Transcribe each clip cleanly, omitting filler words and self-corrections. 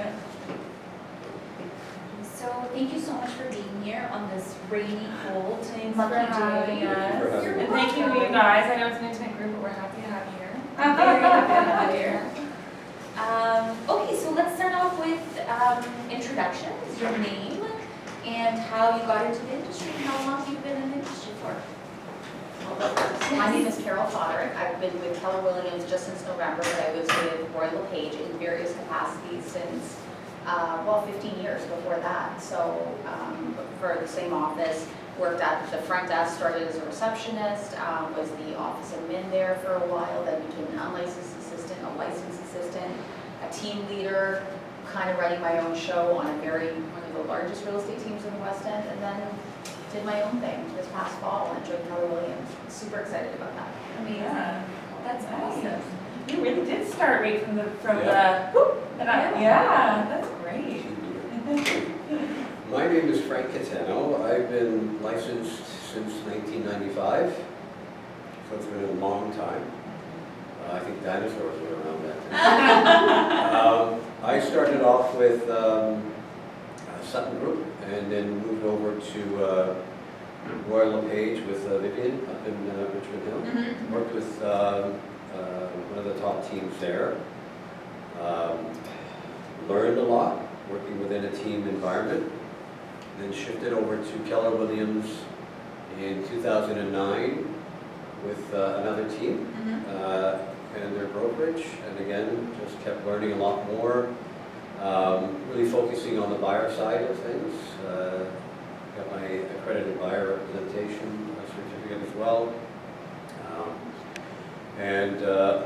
Yeah. So thank you so much for being here on this rainy, cold, Thanks lucky for having day. us. You're And thank you, you guys. I know it's an intimate group, but we're happy to have you here. I'm very happy to have you here. Okay, so let's start off with introductions, your name, and how you got into the industry, and how long you've been in the industry for. My name is Foderick. I've been with Keller Williams just since November, but I was with Royal LePage in various capacities since, 15 years before that. So for the same office, worked at the front desk, started as a receptionist, was the office admin there for a while, then became an unlicensed assistant, a licensed assistant, a team leader, kind of running my own show on one of the largest real estate teams in the West End, and then did my own thing this past fall and joined Keller Williams. Super excited about that. Amazing. Yeah. That's awesome. You really did start right from the, Yeah. yeah, that's great. My name is Frank Caetano. I've been licensed since 1995, so it's been a long time. I think dinosaurs were around that time. I started off with Sutton Group and then moved over to Royal LePage with Vivian up in Richmond Hill. Mm-hmm. Worked with one of the top teams there. Learned a lot working within a team environment. Then shifted over to Keller Williams in 2009 with another team and their brokerage. And again, just kept learning a lot more. Really focusing on the buyer side of things. Got my accredited buyer representation certificate as well. And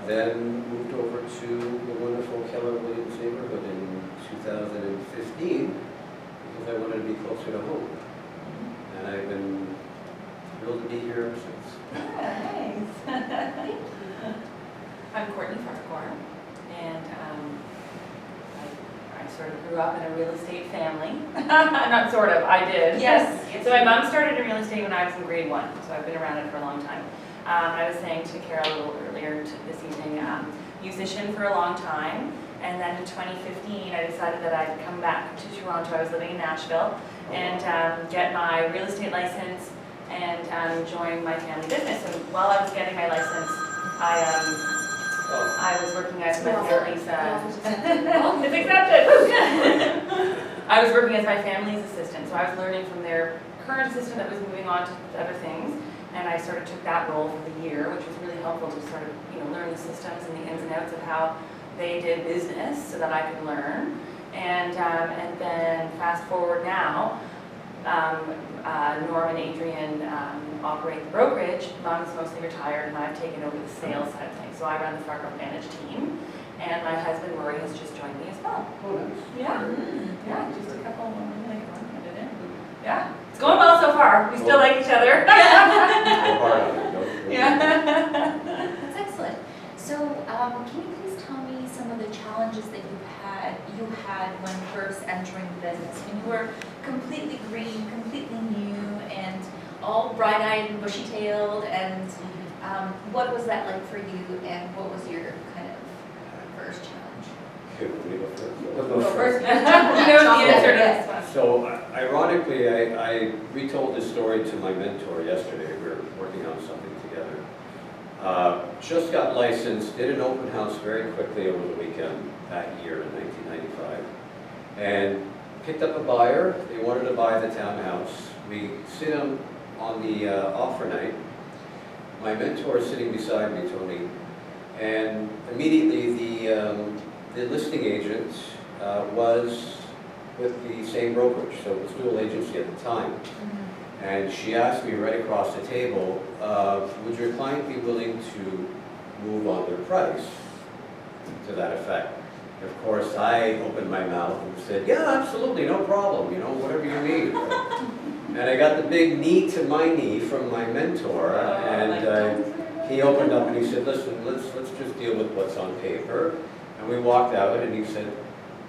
then moved over to the wonderful Keller Williams neighborhood in 2015 because I wanted to be closer to home. And I've been thrilled to be here ever since. Yeah, nice. I'm Courtney Farquhar, and I sort of grew up in a real estate family. Not sort of, I did. Yes. So my mom started in real estate when I was in grade 1, so I've been around it for a long time. I was saying to Carol a little earlier this evening, musician for a long time, and then in 2015 I decided that I'd come back to Toronto. I was living in Nashville, and get my real estate license and join my family business. And while I was getting my license, I was working as my family's it's accepted. I was working as my family's assistant, so I was learning from their current assistant that was moving on to other things. And I sort of took that role for the year, which was really helpful to sort of, learn the systems and the ins and outs of how they did business so that I could learn. And then fast forward now, Norm and Adrian operate the brokerage. Mom's mostly retired, and I've taken over the sales side of things. So I run the Farquhar Managed team, and my husband Rory has just joined me as well. Oh, nice. Yeah, yeah, just a couple Yeah, it's going well so far. We still like each other. Go hard on it, don't you? Yeah. That's excellent. So, can you please tell me some of the challenges that you had when first entering the business, when you were completely green, completely new, and all bright-eyed and bushy-tailed, and what was that like for you, and what was your kind of first challenge? Okay, let me go first. Go first. You know the answer to this one. So, ironically, I retold this story to my mentor yesterday. We were working on something together. Just got licensed, did an open house very quickly over the weekend that year in 1995, and picked up a buyer. They wanted to buy the townhouse. We sit them on the offer night. My mentor is sitting beside me, Tony, and immediately the listing agent was with the same brokerage, so it was dual agency at the time. And she asked me right across the table, would your client be willing to move on their price? To that effect. Of course, I opened my mouth and said, yeah, absolutely, no problem, whatever you need. And I got the big knee to my knee from my mentor, and he opened up and he said, listen, let's just deal with what's on paper. And we walked out and he said,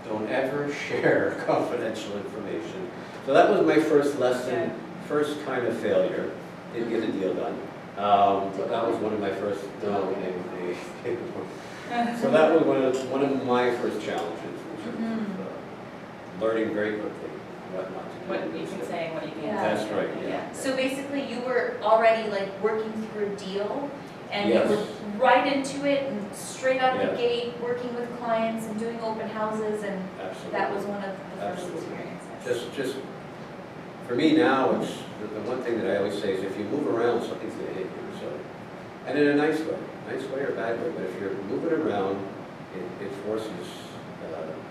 don't ever share confidential information. So that was my first lesson, first kind of failure. Didn't get a deal done. But that was one of my first, so that was one of my first challenges in terms of learning very quickly what not to do. What you can say and what you can't Yeah. say. That's right, yeah. So basically, you were already like working through a deal, and you Yes. were right into it and straight out the Yes. gate, working with clients and doing open houses, and Absolutely. that was one of the first Absolutely. experiences. Just, for me now, it's, the one thing that I always say is if you move around, something's gonna hit you, so. And in a nice way or a bad way, but if you're moving around, it forces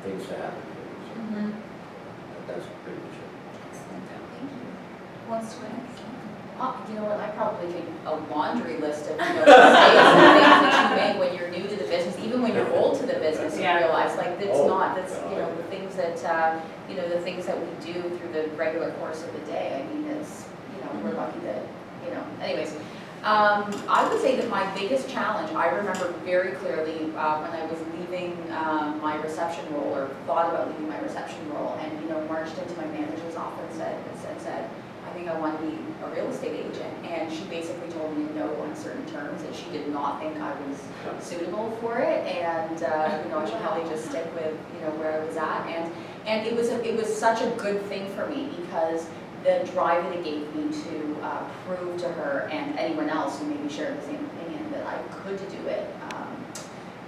things to happen. So Mhm. that's pretty much it. Excellent, thank you. Who wants to answer? You know what, I probably could, a laundry list of, mistakes and things that you make when you're new to the business, even when you're old to the business, you Yeah. realize, like, it's Oh, not, that's, God. the things that, the things that we do through the regular course of the day, I mean, it's, we're lucky that, anyways. I would say that my biggest challenge, I remember very clearly, when I was leaving, my reception role, or thought about leaving my reception role, and, marched into my manager's office and said, I think I want to be a real estate agent. And she basically told me no on certain terms, and she did not think I was suitable for it. And, I should probably just stick with, where I was at. And it was such a good thing for me, because the drive that it gave me to prove to her and anyone else who maybe shared the same opinion that I could do it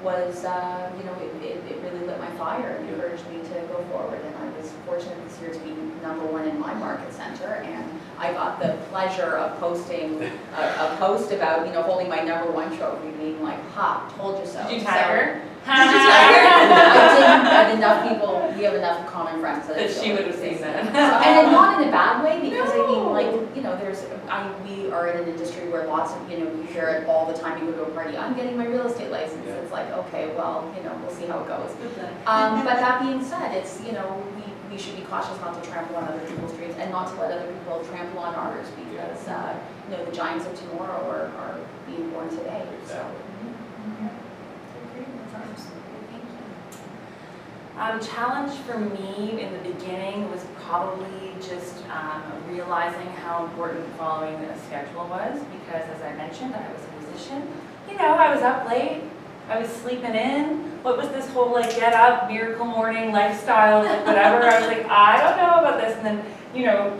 was, it really lit my fire and encouraged me to go forward. And I was fortunate this year to be #1 in my market center, and I got the pleasure of posting a post about, holding my #1 trophy, being like, ha, told you so. Did you tag her? I didn't, but enough people, we have enough common friends that That she would have seen that. And then not in a bad way, because No. we are in an industry where lots of, you hear it all the time, you go to a party, I'm getting my real estate license. Yeah. It's like, okay, well, we'll see how it goes. But that being said, it's, we should be cautious not to trample on other people's dreams and not to let other people trample on ours, because, the giants of tomorrow are being born today, so. Exactly. Challenge for me in the beginning was probably just realizing how important following a schedule was, because as I mentioned, I was a musician. I was up late, I was sleeping in. What was this whole get up, miracle morning lifestyle, whatever? I was like, I don't know about this. And then,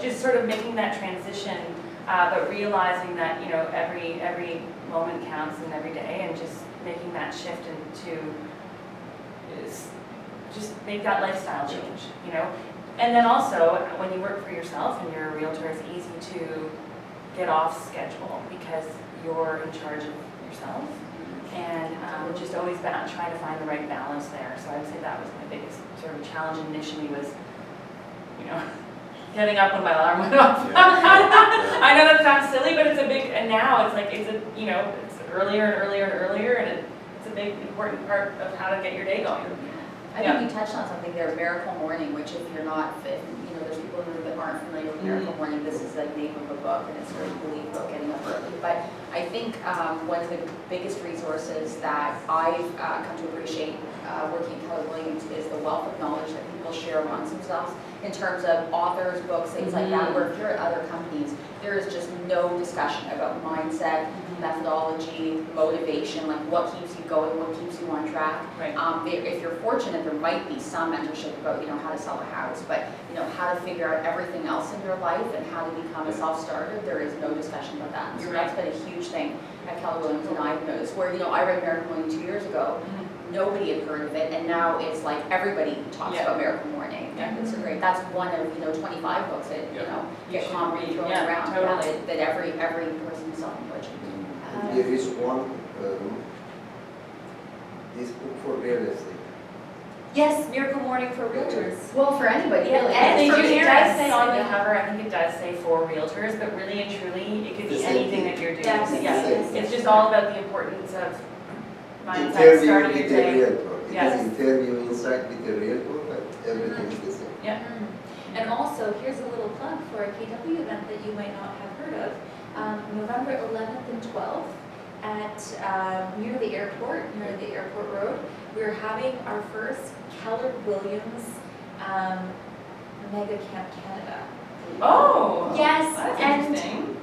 just sort of making that transition, but realizing that, every moment counts and every day, and just making that shift into just make that lifestyle change, And then also, when you work for yourself and you're a realtor, it's easy to get off schedule because you're in charge of yourself. And just always trying to find the right balance there. So I'd say that was my biggest sort of challenge initially was, getting up when my alarm went off. I know that sounds silly, but it's a big, and now it's it's earlier and earlier and earlier, and it's a big important part of how to get your day going. I think you touched on something there, Miracle Morning, which if you're not fit, there's people that aren't familiar with Miracle Morning, this is the name of a book, and it's very believed about getting up early. But I think one of the biggest resources that I've come to appreciate working at Keller Williams is the wealth of knowledge that people share amongst themselves in terms of authors, books, things like that, where if you're at other companies, there is just no discussion about mindset, methodology, motivation, like what keeps you going, what keeps you on track. Right. If you're fortunate, there might be some mentorship about, how to sell a house, but, how to figure out everything else in your life and how to become a self-starter, there is no discussion about that. And so that's been a huge thing at Keller Williams, and I've noticed, where, I read Miracle Morning 2 years ago, nobody had heard of it, and now it's like everybody talks about Miracle Morning. Yeah. And it's great. That's one of 25 books that get commonly thrown around. Totally. That every person self-employed should read. There is one, this book for real estate. Yes, Miracle Morning for Realtors. Well, for anybody, Yeah, really. and It for does parents. say on the Yeah. cover, I think it does say for realtors, but really and truly, it could be The same anything thing. that you're doing. Yes. Yeah. Yes. It's just all about the importance of mindset, Interview starting your with a day. realtor. It Yes. is interview inside with a realtor, but everything is the same. Yeah. And also, here's a little plug for a KW event that you might not have heard of. November 11th and 12th at near the airport road, we're having our first Keller Williams Mega Camp Canada. Oh! Yes, That's and interesting.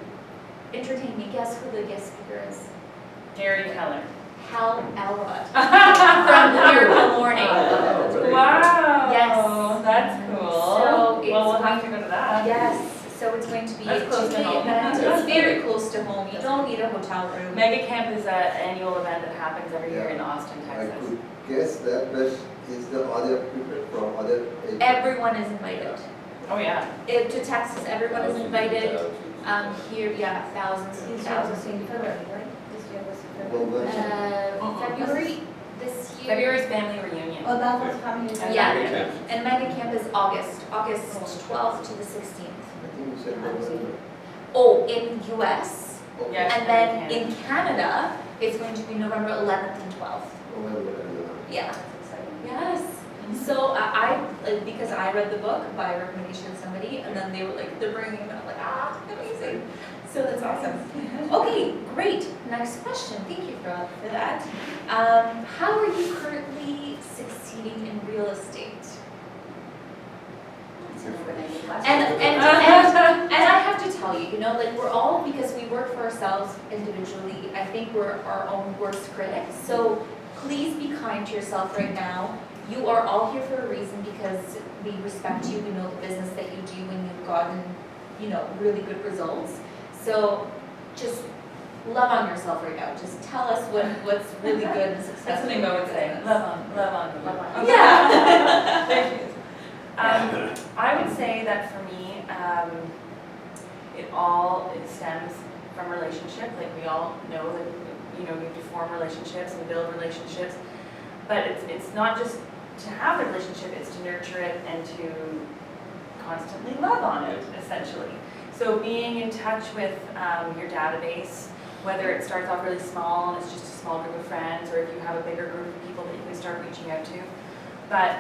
entertain me. Guess who the guest speaker is? Gary Keller. Hal Elrod from Miracle Morning. Oh, very Wow! Yes. That's cool. Yes, so it's going to be a That's close to two-day home. event. It's very close to home. You don't need a hotel room. Mega Camp is an annual event that happens every year in Austin, I Texas. could guess that, but is the other people from other? Everyone is invited. Oh, yeah. To Texas, everyone is invited. Here, yeah, thousands and thousands. Well, well, February this year. February's family reunion. Oh, that was coming in. Yeah. Mega Camp. And Mega Camp is August 12th to the 16th. I think you said November. Oh, in US. Okay. Yes. And then in Canada, it's going to be November 11th and 12th. November, Yeah. Yes. So because I read the book by recommendation of somebody, and then they were like, they're bringing it, and I'm like, amazing. So that's awesome. Okay, great. Next question. Thank you for that. How are you currently succeeding in real estate? And I have to tell you, like we're all, because we work for ourselves individually, I think we're our own worst critics. So please be kind to yourself right now. You are all here for a reason because we respect you. We know the business that you do and you've gotten, really good results. So just love on yourself right now. Just tell us what's really good and successful. That's something I would say. Love on. Yeah. Thank you. I would say that for me, it stems from relationship. Like we all know that, we have to form relationships and build relationships. But it's not just to have a relationship, it's to nurture it and to constantly love on it, essentially. So being in touch with your database, whether it starts off really small and it's just a small group of friends, or if you have a bigger group of people that you can start reaching out to. But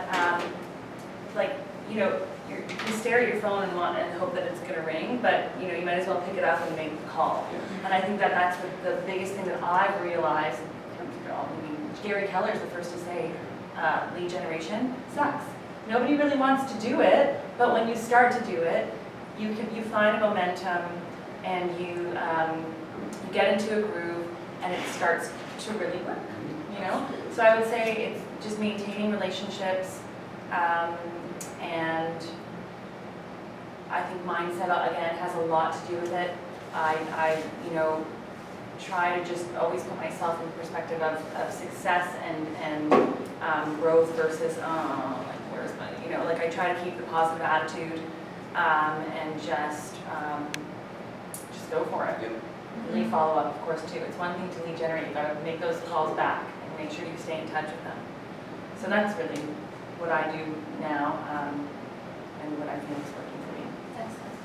you can stare at your phone and hope that it's going to ring, but you might as well pick it up and make the call. And I think that's the biggest thing that I've realized. Gary Keller is the first to say lead generation sucks. Nobody really wants to do it, but when you start to do it, you find a momentum and you get into a groove and it starts to really work. So I would say it's just maintaining relationships, and I think mindset again has a lot to do with it. I try to just always put myself in perspective of success and growth versus where's my I try to keep the positive attitude and just go for it. Really follow up, of course, too. It's one thing to lead generate. You've got to make those calls back and make sure you stay in touch with them. So that's really what I do now, and what I feel is working for me. Excellent.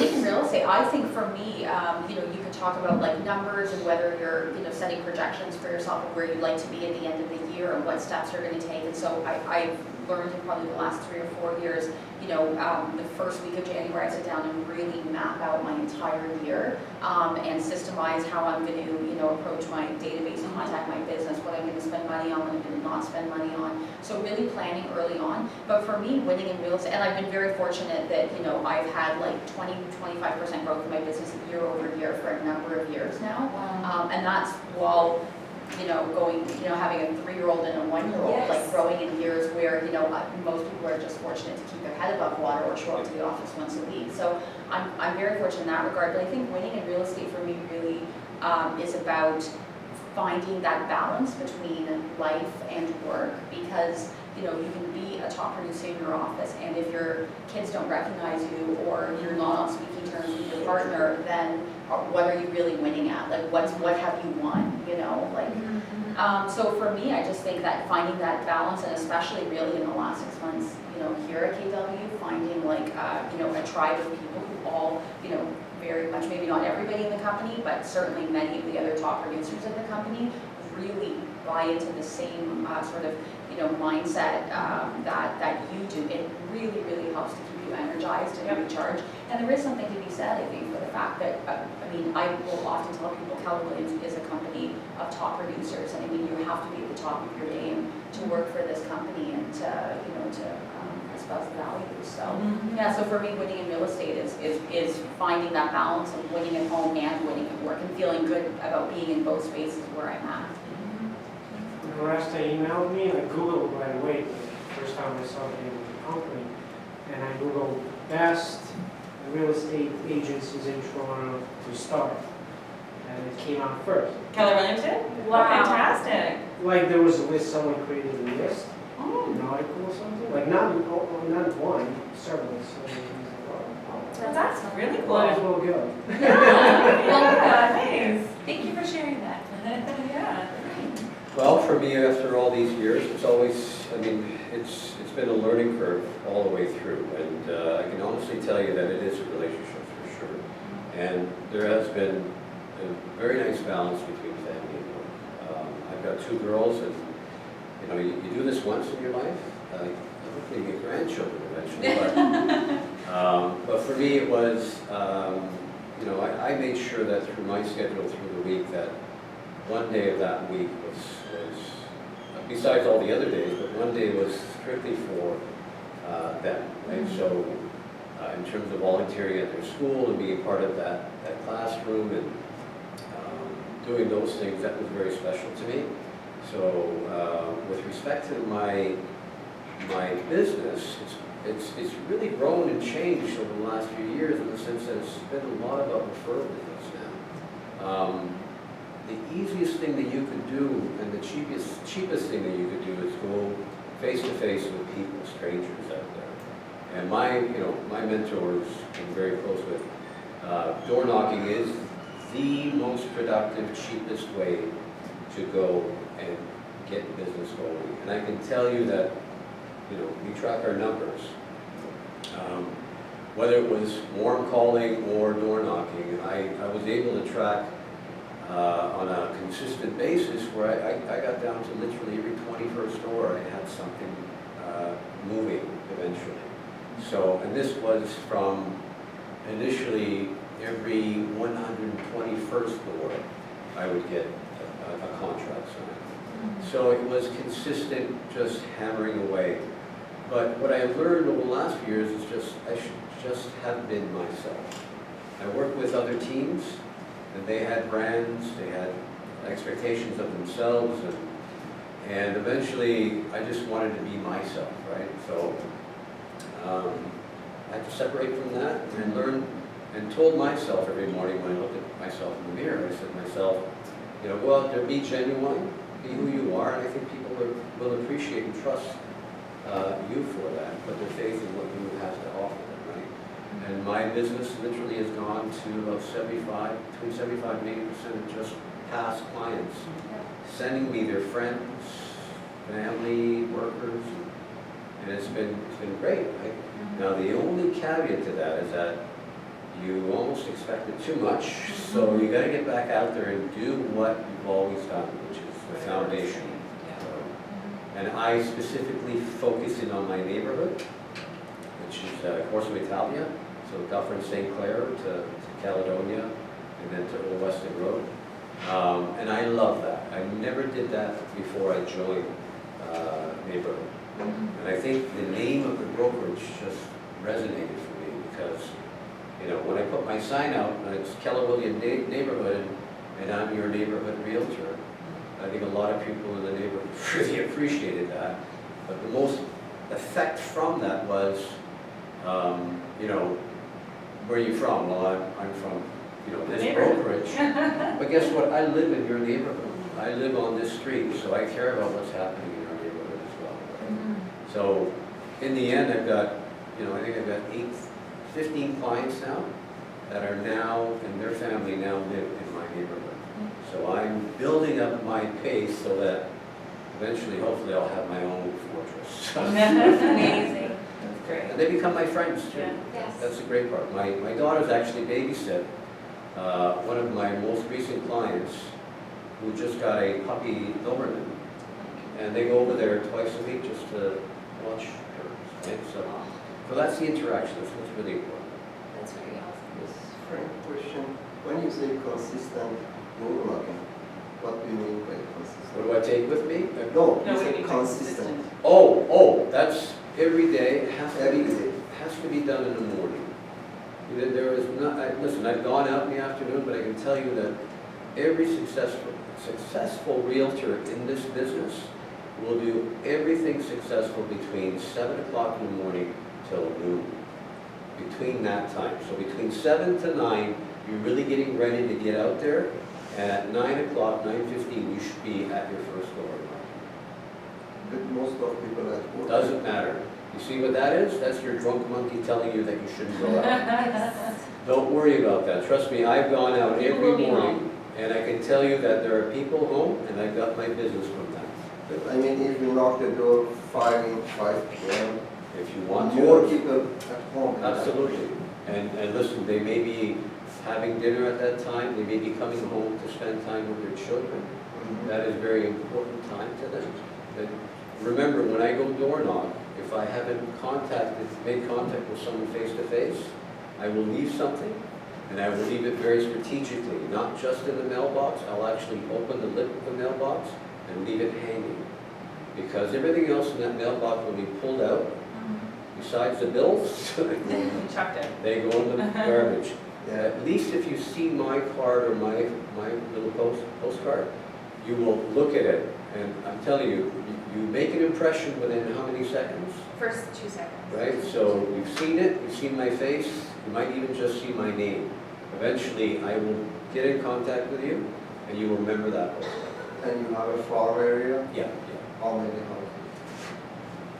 In real estate, I think for me, you could talk about like numbers and whether you're, setting projections for yourself of where you'd like to be at the end of the year and what steps you're going to take. And so I've learned in probably the last 3 or 4 years, the first week of January, I sit down and really map out my entire year and systemize how I'm going to, approach my database and contact my business, what I'm going to spend money on, what I'm going to not spend money on. So really planning early on. But for me, winning in real estate, and I've been very fortunate that, I've had like 20-25% growth in my business year over year for a number of years now. And that's while going, having a 3-year-old and a 1-year-old, Yes. like growing in years where, most people are just fortunate to keep their head above water or show up to the office once a week. So I'm very fortunate in that regard, but I think winning in real estate for me really is about finding that balance between life and work, because, you can be a top producer in your office, and if your kids don't recognize you or you're not on speaking terms with your partner, then what are you really winning at? Like, what have you won, so for me, I just think that finding that balance, and especially really in the last 6 months, here at KW, finding like, a tribe of people who all, very much, maybe not everybody in the company, but certainly many of the other top producers of the company really buy into the same sort of, mindset that you do. It really, really helps to keep you energized and recharged. And there is something to be said, I think, for the fact that, I will often tell people Keller Williams is a company of top producers. And you have to be at the top of your game to work for this company and to espouse the values. So, so for me, winning in real estate is finding that balance of winning at home and winning at work and feeling good about being in both spaces where I'm at. the last time he emailed me, I Googled right away, the first time I saw the name of the company, and I Googled best real estate agencies in Toronto to start, and it came out first. Keller Williams did? Wow. Fantastic. Like there was a list, someone created a list, Oh, an article or something, like not one, several, so I was like, oh, that's really cool. might as well go. Yeah, nice. Thank you for sharing that. Yeah. Well, for me, after all these years, it's always, I mean, it's been a learning curve all the way through. And I can honestly tell you that it is a relationship for sure. And there has been a very nice balance between family and work. I've got 2 girls, and you know, you do this once in your life. Hopefully you get grandchildren eventually. But for me, it was, you know, I made sure that through my schedule through the week that one day of that week was besides all the other days, but one day was strictly for them, right? So in terms of volunteering at their school and being part of that classroom and doing those things, that was very special to me. So with respect to my business, it's really grown and changed over the last few years in the sense that it's been a lot about referral business now. The easiest thing that you could do and the cheapest thing that you could do is go face to face with people, strangers out there. And my mentors I'm very close with. Door knocking is the most productive, cheapest way to go and get business going. And I can tell you that, you know, we track our numbers. Whether it was warm calling or door knocking, I was able to track on a consistent basis where I got down to literally every 21st door I had something moving eventually. So, and this was from initially every 121st door I would get a contract signed. So it was consistent, just hammering away. But what I learned over the last few years is just, I should just have been myself. I worked with other teams, and they had brands, they had expectations of themselves, and eventually I just wanted to be myself, right? So I had to separate from that and learn and told myself every morning when I looked at myself in the mirror, I said to myself, you know, go out there, be genuine, be who you are, and I think people will appreciate and trust you for that, put their faith in what you have to offer them, right? And my business literally has gone to about between 75 and 80% of just past clients, sending me their friends, family, workers, and it's been great, right? Now the only caveat to that is that you almost expected too much, so you got to get back out there and do what you've always done, which is the foundation. And I specifically focus in on my neighborhood, which is Corso Italia, so Dufferin St. Clair to Caledonia, and then to Old Weston Road. And I love that. I never did that before I joined neighborhood. And I think the name of the brokerage just resonated for me because, you know, when I put my sign out, and it's Keller Williams neighborhood, and I'm your neighborhood realtor, I think a lot of people in the neighborhood really appreciated that. But the most effect from that was, you know, where are you from? Well, I'm from, you know, this brokerage. But guess what? I live in your neighborhood. I live on this street, so I care about what's happening in our neighborhood as well. Right? So in the end, I've got, you know, I think I've got 15 clients now that are now, and their family now live in my neighborhood. So I'm building up my pace so that eventually, hopefully, I'll have my own fortress. That's amazing. That's great. And they become my friends too. Yeah. Yes. That's the great part. My daughter's actually babysit one of my most recent clients who just got a puppy Doberman. And they go over there twice a week just to watch her. Right? So that's the interaction. That's what's really important. That's very awesome. Yes, Frank, question. When you say consistent door knocking, what do you mean by consistent? What do I take with me? No, No, you we said need consistent. Oh, that's every day. It has to Every be, day. has to be done in the morning. There is not, listen, I've gone out in the afternoon, but I can tell you that every successful realtor in this business will do everything successful between 7 o'clock in the morning till noon. Between that time. So between 7 to 9, you're really getting ready to get out there. And at 9 o'clock, 9:15, you should be at your first door. But most of people at work. Doesn't matter. You see what that is? That's your drunk monkey telling you that you shouldn't go out. Don't worry about that. Trust me, I've gone out People every will be morning, home. and I can tell you that there are people home, and I've got my business from that. But I mean, if you knock the door 5 p.m., If you want to. more people at home. Absolutely. And listen, they may be having dinner at that time, they may be coming home to spend time with their children. Mhm. That is very important time to them. But remember, when I go door knock, if I haven't made contact with someone face to face, I will leave something, and I will leave it very strategically, not just in the mailbox. I'll actually open the lid of the mailbox and leave it hanging. Because everything else in that mailbox will be pulled out, besides the bills, You chucked it. they go in the garbage. At least if you see my card or my little postcard, you will look at it, and I'm telling you, you make an impression within how many seconds, First 2 seconds. right? So you've seen it, you've seen my face, you might even just see my name. Eventually, I will get in contact with you, and you will remember that postcard. And you have a farm area, Yeah, how many houses?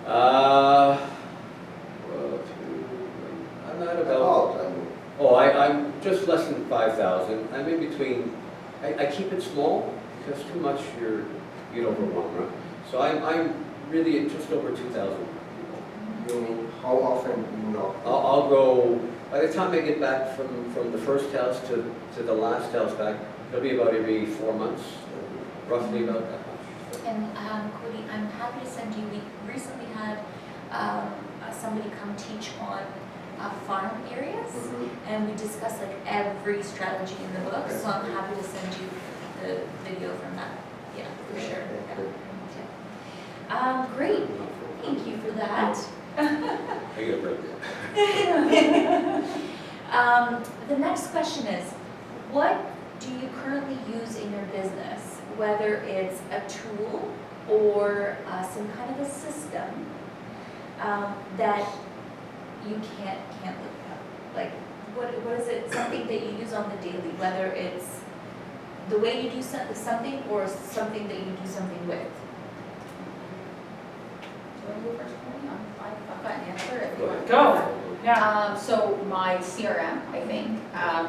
yeah. I'm at about, I mean, I'm just less than 5,000. I'm in between, I keep it small, because too much you get overwhelmed, right? So I'm really at just over 2,000 people. you mean, how often you knock? I'll go, by the time I get back from the first house to the last house back, it'll be about every 4 months, roughly about that much. And Cody, I'm happy to send you, we recently had somebody come teach on farm areas, and we discussed like every strategy in the book, so I'm happy to send you the video from that. Yeah, for sure. Yeah. Great, thank you for that. I get a break. The next question is, what do you currently use in your business, whether it's a tool or some kind of a system that you can't live without? Like, what is it, something that you use on the daily, whether it's the way you do something or something that you do something with? Do you want to go first, Courtney? I've got an answer if you want. Go. Yeah. So my CRM, I think,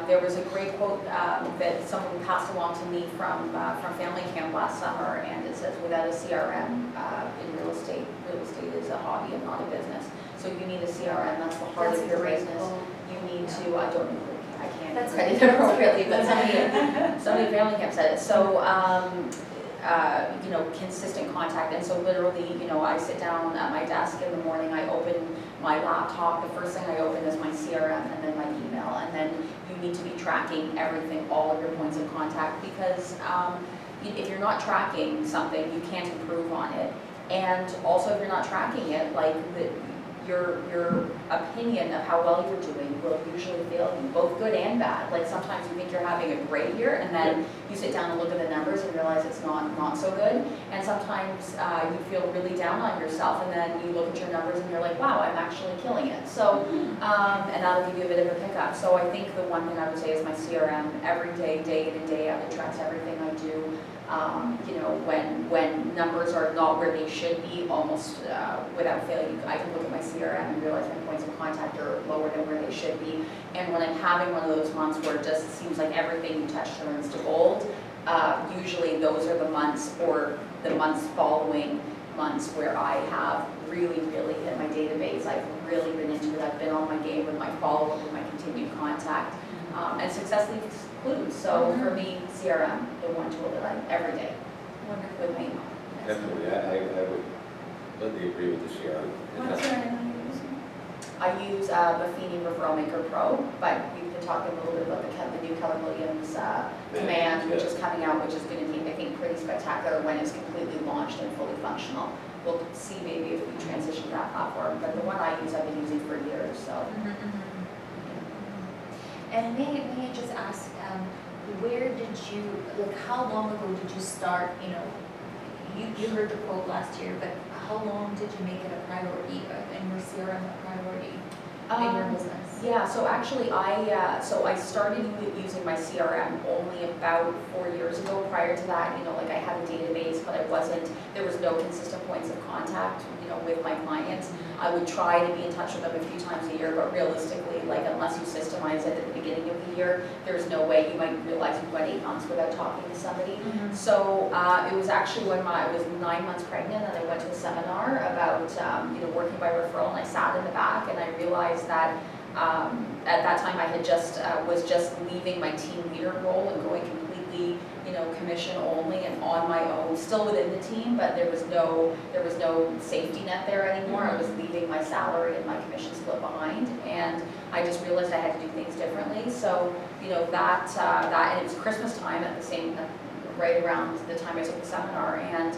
there was a great quote that someone passed along to me from family camp last summer, and it says, without a CRM in real estate is a hobby and not a business. So you need a CRM, that's the heart of your business. You need to, I don't know, I can't That's credit it appropriately, but somebody at family camp said it. So, consistent contact, and so literally, I sit down at my desk in the morning, I open my laptop, the first thing I open is my CRM and then my email, and then you need to be tracking everything, all of your points of contact, because if you're not tracking something, you can't improve on it, and also if you're not tracking it, like your opinion of how well you're doing will usually fail you, both good and bad. Like sometimes you think you're having a great year, and then you sit down and look at the numbers and realize it's not so good. And sometimes you feel really down on yourself, and then you look at your numbers and you're like, wow, I'm actually killing it. So, and that'll give you a bit of a pickup. So I think the one thing I would say is my CRM. Every day, day in and day out, it tracks everything I do. When numbers are not where they should be, almost without fail, I can look at my CRM and realize my points of contact are lower than where they should be. And when I'm having one of those months where it just seems like everything you touch turns to gold, usually those are the months or the months following months where I have really in my database, I've really been into it. I've been on my game with my follow-up, with my continued contact, and success leaves clues. So for me, CRM, the one tool that I, every day, with my email. Definitely, I would completely agree with the CRM. What CRM are you using? I use Buffini Referral Maker Pro, but we've been talking a little bit about the new Keller Williams command, which is coming out, which is going to be, I think, pretty spectacular when it's completely launched and fully functional. We'll see maybe if we transition to that platform, but the one I use, I've been using for years, so. And may I just ask, where did you, like, how long ago did you start, you know, you heard the quote last year, but how long did you make it a priority, and your CRM a priority in your business? Yeah, so actually I started using my CRM only about 4 years ago. Prior to that, you know, like I had a database, but there was no consistent points of contact, you know, with my clients. I would try to be in touch with them a few times a year, but realistically, like unless you systemize it at the beginning of the year, there's no way. You might realize you went 8 months without talking to somebody. So it was actually when I was 9 months pregnant and I went to a seminar about you know, working by referral, and I sat in the back and I realized that at that time I had was just leaving my team leader role and going completely, you know, commission only and on my own, still within the team, but there was no safety net there anymore. I was leaving my salary and my commission split behind, and I just realized I had to do things differently. So, you know, that and it was Christmas time right around the time I took the seminar, and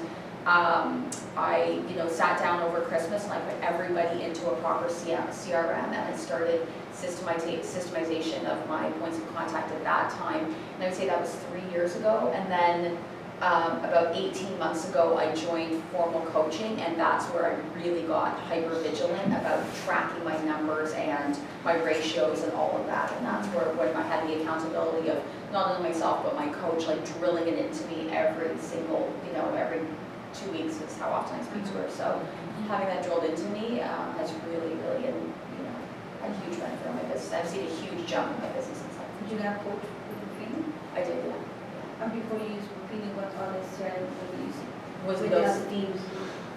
I, you know, sat down over Christmas and I put everybody into a proper CRM, and I started systemization of my points of contact at that time. And I would say that was 3 years ago. And then about 18 months ago, I joined formal coaching, and that's where I really got hyper vigilant about tracking my numbers and my ratios and all of that. And that's where when I had the accountability of not only myself, but my coach, like drilling it into me every single, you know, every 2 weeks is how often I speak to her. So having that drilled into me has really, been, you know, a huge benefit on my business. I've seen a huge jump in my business since then. Did you have coach with training? I did, yeah. And before you used training, what other CRM were you using? Was it With the those? other teams?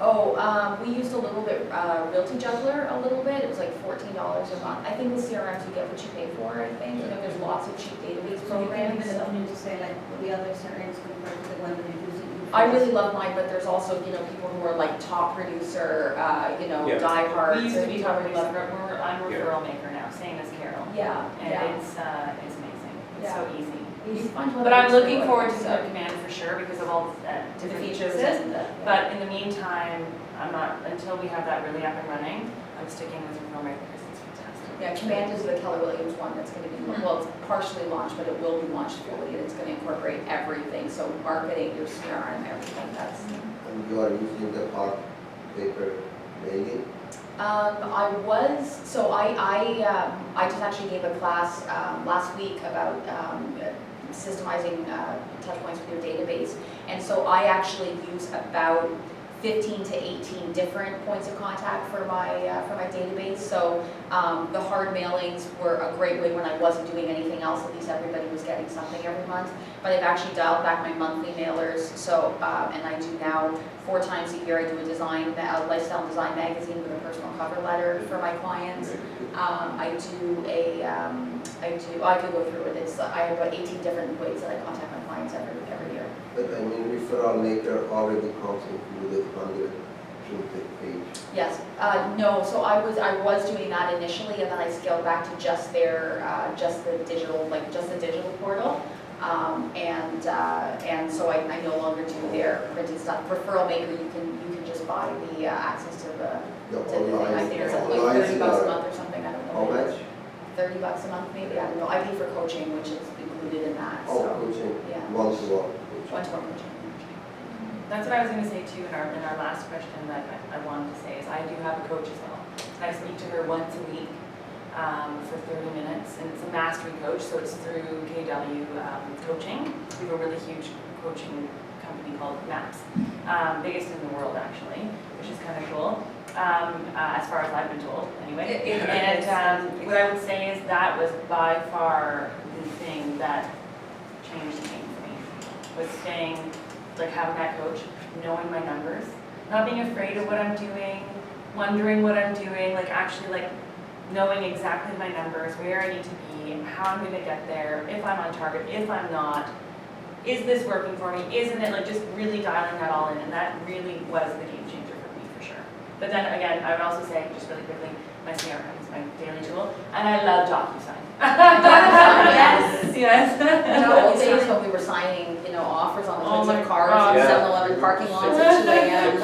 Oh, we used a little bit, Realty Juggler a little bit. It was like $14 a month. I think the CRMs, you get what you pay for, I think. You know, there's lots of cheap database So you can programs. have an opinion to say like the other CRMs compared to the one that you're using? I really love mine, but there's also, you know, people who are like top producer, you know, Yeah. diehards. We used to be and top people who producer, love- but I'm referral maker now, same as Carol. Yeah, And yeah. it's amazing, it's so easy. You find one But of I'm those looking that forward to works, Code Command for sure because of all the the different features features. and the. But in the meantime, I'm not, until we have that really up and running, I'm sticking with referral maker because it's fantastic. Yeah, Command is the Keller Williams one that's going to be, well, it's partially launched, but it will be launched fully, and it's going to incorporate everything. So marketing, your CRM, everything, that's. And you are using the hard paper mailing? I just actually gave a class last week about systemizing touch points with your database. And so I actually use about 15 to 18 different points of contact for my database. So the hard mailings were a great way when I wasn't doing anything else. At least everybody was getting something every month. But I've actually dialed back my monthly mailers. So and I do now 4 times a year. I do a lifestyle design magazine with a personal cover letter for my clients. I could go through it. I have about 18 different ways that I contact my clients every year. But I mean, referral maker already comes included on the printed page. Yes, no, so I was doing that initially, and then I scaled back to just the digital portal. And so I no longer do their printed stuff. Referral maker, you can just buy the access to the thing. I think it's like $30 a month or something, I don't know. How much? $30 a month maybe, I don't know. I pay for coaching, which is included in that, Oh, so, coaching, yeah. one-to-one. One-to-one coaching. That's what I was going to say too in our last question that I wanted to say is I do have a coach as well. I speak to her once a week for 30 minutes, and it's a mastery coach, so it's through KW Coaching. We have a really huge coaching company called MAPS, biggest in the world actually, which is kind of cool, as far as I've been told anyway. And what I would say is that was by far the thing that changed the game for me, was staying, like having that coach, knowing my numbers, not being afraid of what I'm doing, wondering what I'm doing, like actually like knowing exactly my numbers, where I need to be, how I'm gonna get there, if I'm on target, if I'm not, is this working for me, isn't it, like just really dialing that all in, and that really was the game changer for me for sure. But then again, I would also say, just really quickly, my CRM is my daily tool, and I love DocuSign. Yes. In the old days when we were signing, you know, offers on the Oh hoods my of cars God. in Yeah. 7-Eleven parking lots at 2 a.m.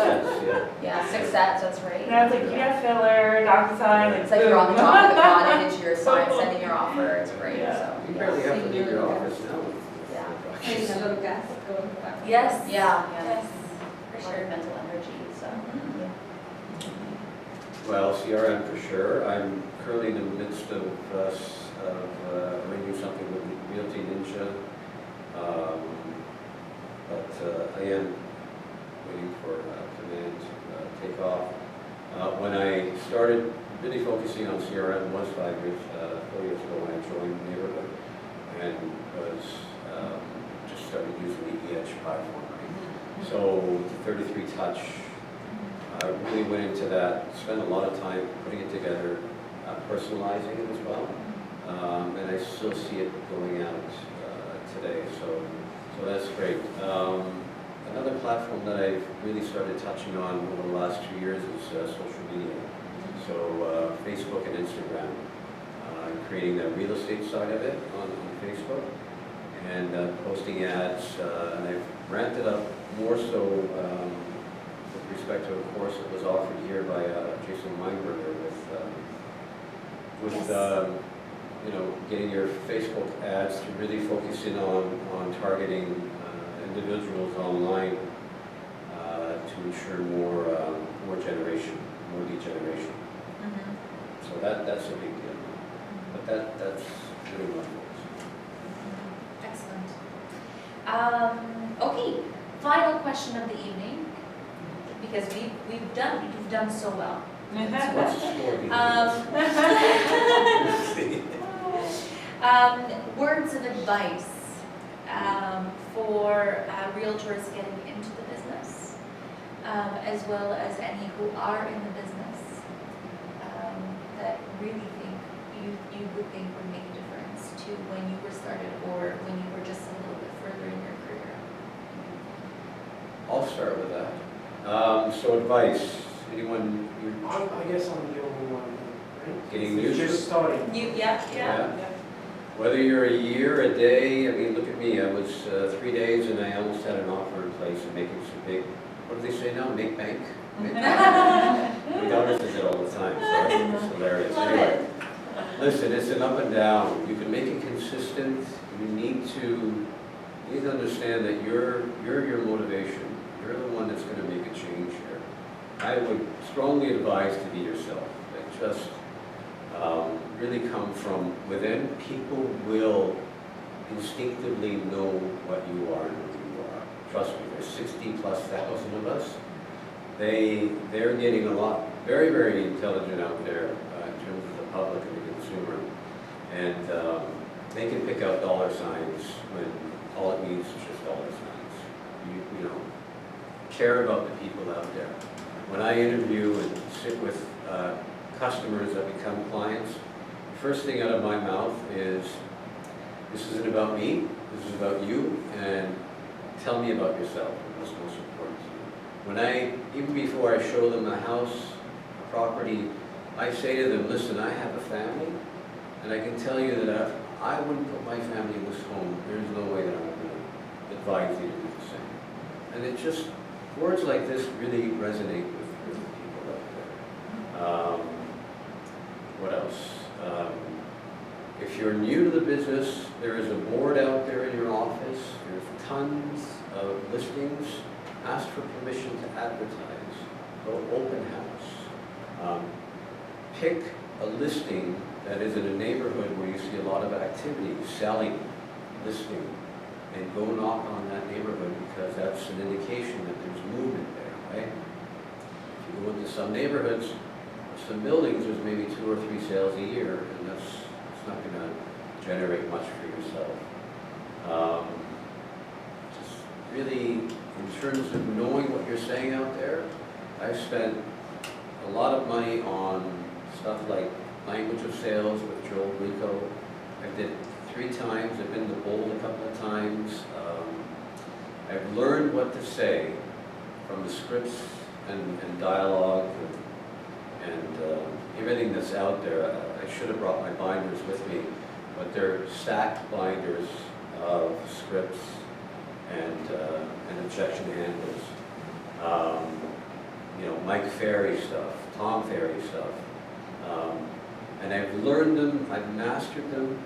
Yeah. Yeah, 6 sets, that's right. And I was like, yeah, filler, DocuSign, like It's like you're on the top of the boom. cottage, you're sending your offer, it's great, Yeah. so. You barely have to leave your office now. Maybe a little gas going back. Yes. Yeah, Yes, for A lot sure. of mental energy, so. Mhm. Well, CRM for sure. I'm currently in the midst of arranging something with Realty Ninja. But I am waiting for demand to take off. When I started really focusing on CRM was 4 years ago when I joined the neighborhood and was just started using the EH platform. Right? So the 33 Touch, I really went into that, spent a lot of time putting it together, personalizing it as well. And I still see it going out today, so that's great. Another platform that I've really started touching on over the last 2 years is social media. So Facebook and Instagram, creating the real estate side of it on Facebook, and posting ads. And I've ramped it up more so with respect to a course that was offered here by Jason Weinberger with Yes. you know, getting your Facebook ads to really focus in on targeting individuals online to ensure more generation, more lead generation. Mhm. So that's a big deal. But that's really my focus. Excellent. Okay, final question of the evening, because you've done so well. What's the score behind Words of advice for realtors getting into the business, as well as any who are in the business, that really think you would think would make a difference to when you were started or when you were just a little bit further in your career. I'll start with that. So advice, anyone, I guess I'm the only one, right? Getting It's used to just starting. Yeah. whether you're a year, a day, I mean, look at me, I was 3 days and I almost had an offer in place and making some big, what do they say now, make bank? Make bank. My daughter says it all the time, so I think it's hilarious. Love Anyway, listen, it's an up and down. You can make it consistent. You need to understand that you're your motivation. You're the one that's going to make a change here. I would strongly advise to be yourself. Like just really come from within. People will instinctively know what you are and who you are. Trust me, there's 60,000+ of us. They're getting a lot, very, very intelligent out there in terms of the public and the consumer. And they can pick out dollar signs when all it means is just dollar signs. You know, care about the people out there. When I interview and sit with customers that become clients, the first thing out of my mouth is, this isn't about me, this is about you, and tell me about yourself, what's most important to you. Even before I show them a house, a property, I say to them, listen, I have a family, and I can tell you that if I wouldn't put my family in this home, there's no way that I'm going to advise you to do the same. And it just, words like this really resonate with people out there. What else? If you're new to the business, there is a board out there in your office. There's tons of listings. Ask for permission to advertise. Go open house. Pick a listing that is in a neighborhood where you see a lot of activity, selling, listing, and go knock on that neighborhood because that's an indication that there's movement there, right? If you go into some neighborhoods, some buildings, there's maybe 2 or 3 sales a year, and it's not going to generate much for yourself. Just really, in terms of knowing what you're saying out there, I've spent a lot of money on stuff like language of sales with Joel Rico. I did it 3 times. I've been to Bold a couple of times. I've learned what to say from the scripts and dialogue and everything that's out there. I should have brought my binders with me, but they're stacked binders of scripts and objection handles. You know, Mike Ferry stuff, Tom Ferry stuff. And I've learned them, I've mastered them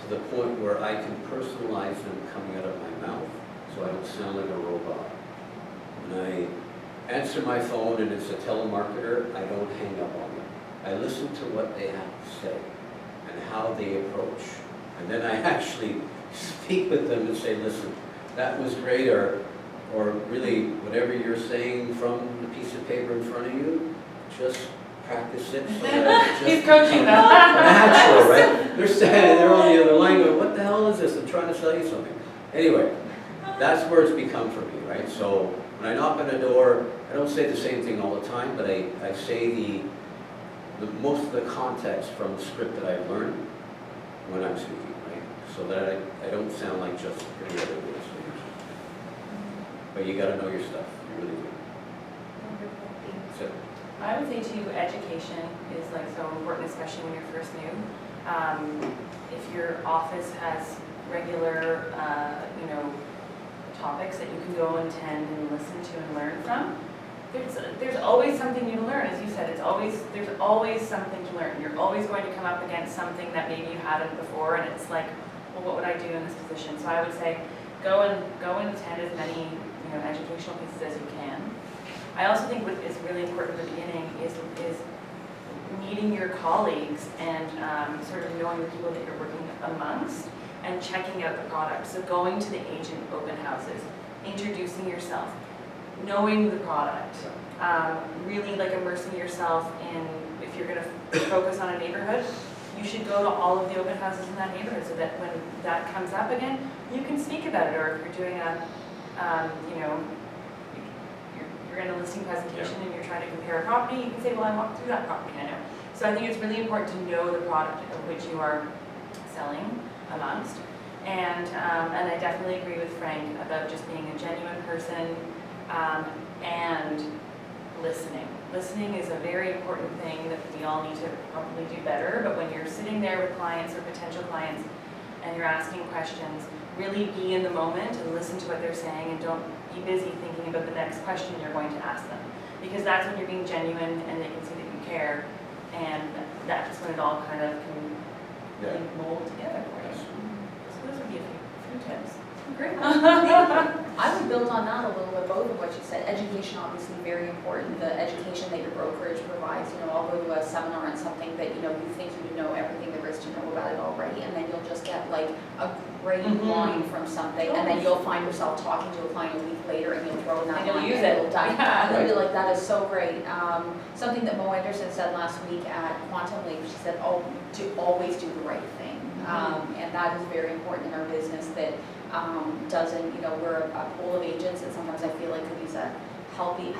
to the point where I can personalize them coming out of my mouth, so I don't sound like a robot. When I answer my phone and it's a telemarketer, I don't hang up on them. I listen to what they have to say and how they approach. And then I actually speak with them and say, listen, that was great, or really, whatever you're saying from the piece of paper in front of you, just practice it. So that it He's just coaching them. natural, right? They're standing there on the other line going, what the hell is this? I'm trying to sell you something. Anyway, that's where it's become for me, right? So when I knock on the door, I don't say the same thing all the time, but I say the most of the context from the script that I've learned when I'm speaking, right? So that I don't sound like just any other voice. But you gotta know your stuff, you really do. So, I would say too, education is like so important, especially when you're first new. If your office has regular, topics that you can go and attend and listen to and learn from, there's always something new to learn. As you said, there's always something to learn. You're always going to come up against something that maybe you hadn't before, and it's like, well, what would I do in this position? So I would say, go and attend as many educational pieces as you can. I also think what is really important at the beginning is meeting your colleagues and sort of knowing the people that you're working amongst and checking out the product. So going to the agent open houses, introducing yourself, knowing the product, really like immersing yourself in, if you're going to focus on a neighborhood, you should go to all of the open houses in that neighborhood so that when that comes up again, you can speak about it. Or if you're doing a you're in a listing presentation and you're trying to compare a property, you can say, well, I walked through that property, I know. So I think it's really important to know the product of which you are selling amongst. And I definitely agree with Frank about just being a genuine person and listening. Listening is a very important thing that we all need to probably do better, but when you're sitting there with clients or potential clients and you're asking questions, really be in the moment and listen to what they're saying, and don't be busy thinking about the next question you're going to ask them. Because that's when you're being genuine and they can see that you care, and that's when it all kind of can really mold together for you. So those would be a few tips. Great. I would build on that a little bit, both of what you said. Education, obviously, very important. The education that your brokerage provides. I'll go to a seminar on something that, you think you know everything there is to know about it already, and then you'll just get like a great line from something, and then you'll find yourself talking to a client a week later, and you'll throw in that And you'll line use and it. it'll die. Yeah. And you'll be like, that is so great. Something that Mo Anderson said last week at Quantum Leap, she said, always do the right thing. And that is very important in our business, that doesn't, we're a pool of agents, and sometimes I feel like could use a healthy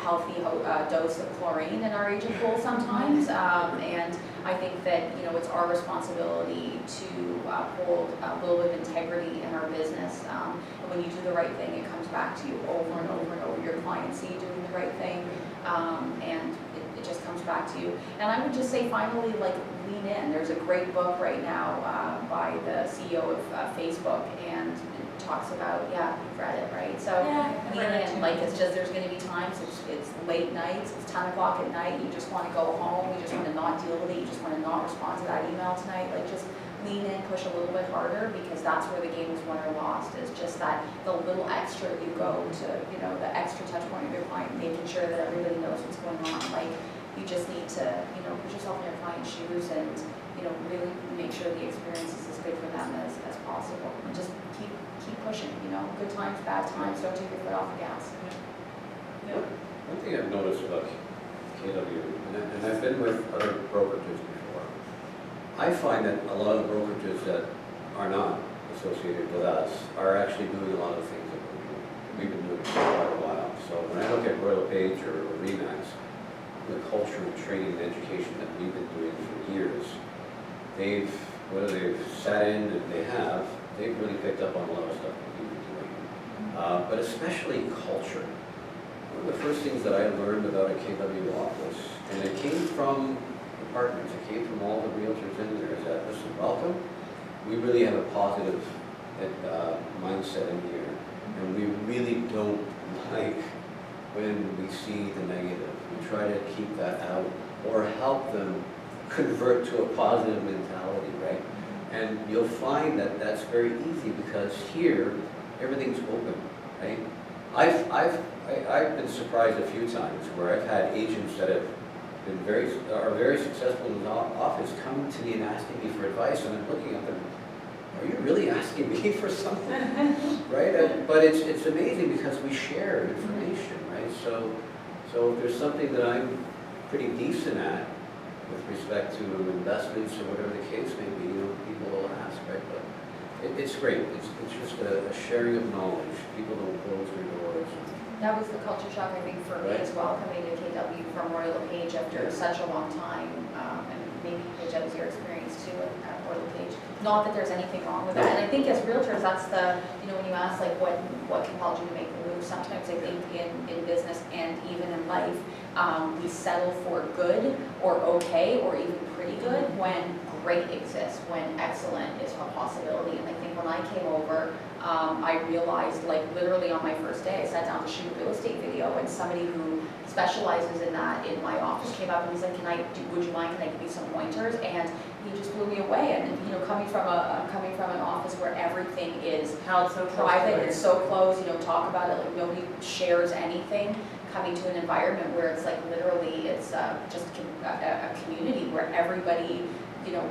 dose of chlorine in our agent pool sometimes. And I think that, it's our responsibility to hold a little bit of integrity in our business. And when you do the right thing, it comes back to you over and over and over. Your clients see you doing the right thing, and it just comes back to you. And I would just say, finally, lean in. There's a great book right now by the CEO of Facebook, and it talks about, you've read it, right? So lean in. It's just, there's going to be times, it's late nights, it's 10 o'clock at night, you just want to go home, you just want to not deal with it, you just want to not respond to that email tonight. Just lean in, push a little bit harder, because that's where the game is won or lost, is just that the little extra you go to, the extra touch point of your client, making sure that everybody knows what's going on. You just need to, put yourself in your client's shoes and, really make sure the experience is as good for them as possible. And just keep pushing, good times, bad times, don't take your foot off the gas. One thing I've noticed about KW, and I've been with other brokerages before, I find that a lot of the brokerages that are not associated with us are actually doing a lot of things that we've been doing for quite a while. So when I look at Royal LePage or Remax, the culture of training and education that we've been doing for years, whether they've sat in and they've really picked up on a lot of stuff that we've been doing. But especially culture. One of the first things that I learned about a KW office, and it came from the partners, it came from all the realtors in there, is that, listen, welcome. We really have a positive mindset in here, and we really don't like when we see the negative. We try to keep that out or help them convert to a positive mentality, right? And you'll find that that's very easy because here, everything's open, right? I've been surprised a few times where I've had agents that have been are very successful in the office come to me and asking me for advice, and I'm looking at them, are you really asking me for something? Right? But it's amazing because we share information, right? So if there's something that I'm pretty decent at with respect to investments or whatever the case may be, people will ask, right? But it's great. It's just a sharing of knowledge. People don't close their doors. That was the culture shock, I think, for me as well, coming to KW from Royal LePage after such a long time. And maybe that was your experience too at Royal LePage. Not that there's anything wrong with that. And I think as realtors, that's the, when you ask like what compelled you to make the move, sometimes I think in business and even in life, we settle for good or okay or even pretty good when great exists, when excellent is a possibility. And I think when I came over, I realized, like literally on my first day, I sat down to shoot a real estate video, and somebody who specializes in that in my office came up and he's like, would you mind, can I give you some pointers? And he just blew me away. And coming from an office where everything is Held so private and so close, talk about it like nobody shares anything. Coming to an environment where it's like literally it's just a community where everybody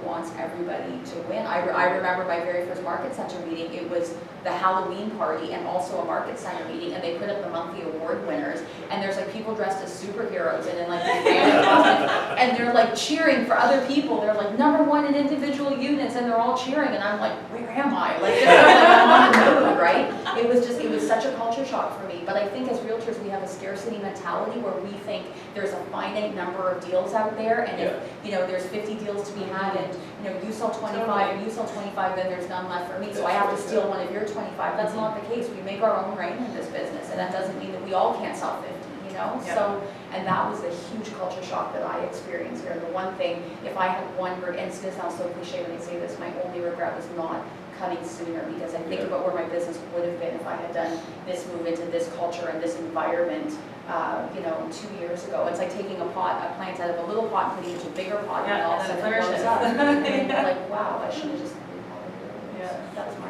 wants everybody to win. I remember my very first market center meeting. It was the Halloween party and also a market center meeting, and they put up the monthly award winners, and there's like people dressed as superheroes and in like these family costumes, and they're like cheering for other people. They're like #1 in individual units, and they're all cheering, and I'm like, where am I? Like, just I'm on the mood, right? It was such a culture shock for me. But I think as realtors, we have a scarcity mentality where we think there's a finite number of deals out there, and if there's 50 deals to be had, and you sell 25 and you sell 25, then there's none left for me, so I have to steal one of your 25. That's not the case. We make our own rain in this business, and that doesn't mean that we all can't sell 50, So, and that was a huge culture shock that I experienced here. And the one thing, if I had one word, and this sounds so cliche when I say this, my only regret was not coming sooner, because I think about where my business would have been if I had done this move into this culture and this environment 2 years ago. It's like taking a plant out of a little pot and putting it into a bigger pot, and all of a sudden it blows up. And you're like, wow, I should have just knew how to do it. So that's my.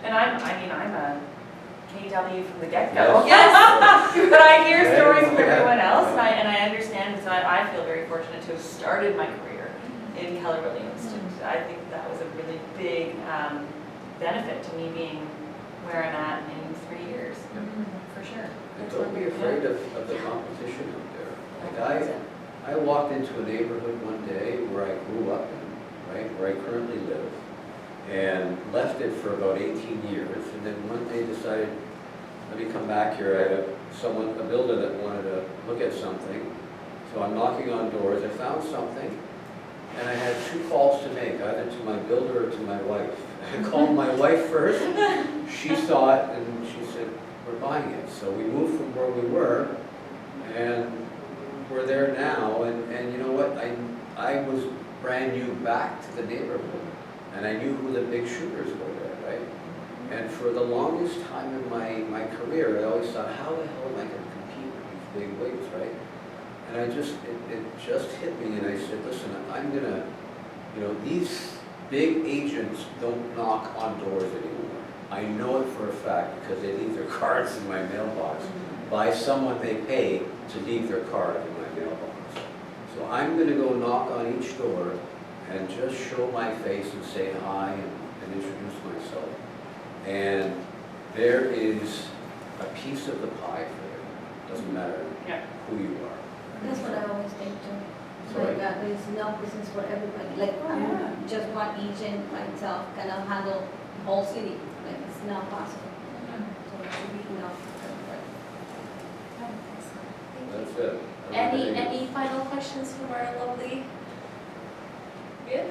And I'm a KW from the get-go. Yes. But I hear stories from everyone else, and I understand, so I feel very fortunate to have started my career in Keller Williams. I think that was a really big benefit to me being where I'm at in 3 years, for sure. And don't be afraid of the competition out there. Like I walked into a neighborhood one day where I grew up in, right, where I currently live, and left it for about 18 years, and then one day decided, let me come back here. I had a builder that wanted to look at something, so I'm knocking on doors. I found something, and I had 2 calls to make, either to my builder or to my wife. I called my wife first. She saw it, and she said, we're buying it. So we moved from where we were, and we're there now. And you know what? I was brand new back to the neighborhood, and I knew who the big shooters were there, right? And for the longest time in my career, I always thought, how the hell am I going to compete with these big wigs, right? And it just hit me, and I said, listen, I'm going to, these big agents don't knock on doors anymore. I know it for a fact because they leave their cards in my mailbox by someone they pay to leave their card in my mailbox. So I'm going to go knock on each door and just show my face and say hi and introduce myself. And there is a piece of the pie for you. Doesn't matter who you are. That's what I always think too. Sorry? Like there is no business for everybody. Like just one agent myself cannot handle the whole city. Like it's not possible. So it should be enough for everybody. That's it. Any final questions from our lovely? Good.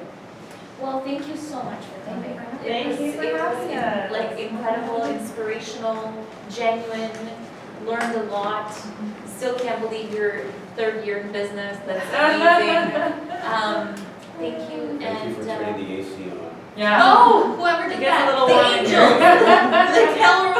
Well, thank you so much for coming. Thank you for having us. Like incredible, inspirational, genuine. Learned a lot. Still can't believe your 3rd year in business. That's amazing. Thank you. Thank you for turning the AC on. Yeah. Oh, whoever did It gets that. a little The warm in angel. here. The Keller